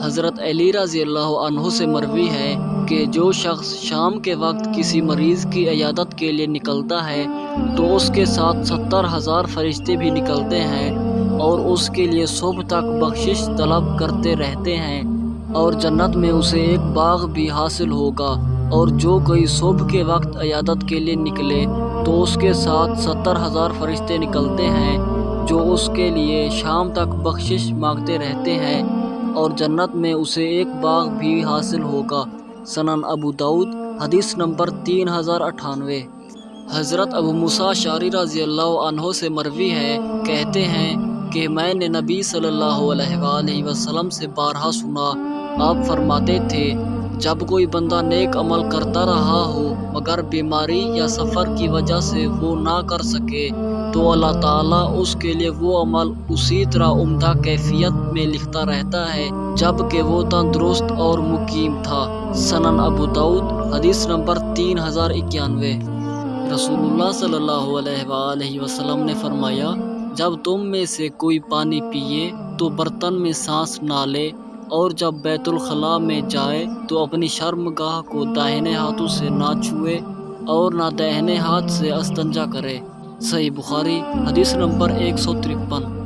حضرت علی رضی اللہ عنہ سے مروی ہے کہ جو شخص شام کے وقت کسی مریض کی عیادت کے لیے نکلتا ہے تو اس کے ساتھ 70,000 فرشتے بھی نکلتے ہیں اور اس کے لیے صبح تک بخشش طلب کرتے رہتے ہیں، اور جنت میں اسے ایک باغ بھی حاصل ہوگا۔ اور جو کوئی صبح کے وقت عیادت کے لیے نکلے تو اس کے ساتھ 70,000 فرشتے نکلتے ہیں جو اس کے لیے شام تک بخشش مانگتے رہتے ہیں، اور جنت میں اسے ایک باغ بھی حاصل ہوگا۔ سنن ابو داؤد، حدیث نمبر 3098۔ حضرت ابو موسیٰ اشعری رضی اللہ عنہ سے مروی ہے، کہتے ہیں کہ میں نے نبی صلی اللہ علیہ وآلہ وسلم سے بارہا سنا، آپ فرماتے تھے جب کوئی بندہ نیک عمل کرتا رہا ہو مگر بیماری یا سفر کی وجہ سے وہ نہ کر سکے تو اللہ تعالیٰ اس کے لیے وہ عمل اسی طرح عمدہ کیفیت میں لکھتا رہتا ہے جب کہ وہ تندرست اور مقیم تھا۔ سنن ابو داؤد، حدیث نمبر 3091۔ رسول اللہ صلی اللہ علیہ وآلہ وسلم نے فرمایا، جب تم میں سے کوئی پانی پیے تو برتن میں سانس نہ لے، اور جب بیت الخلاء میں جائے تو اپنی شرمگاہ کو داہنے ہاتھوں سے نہ چھوئے اور نہ داہنے ہاتھ سے استنجا کرے۔ صحیح بخاری، حدیث نمبر 153۔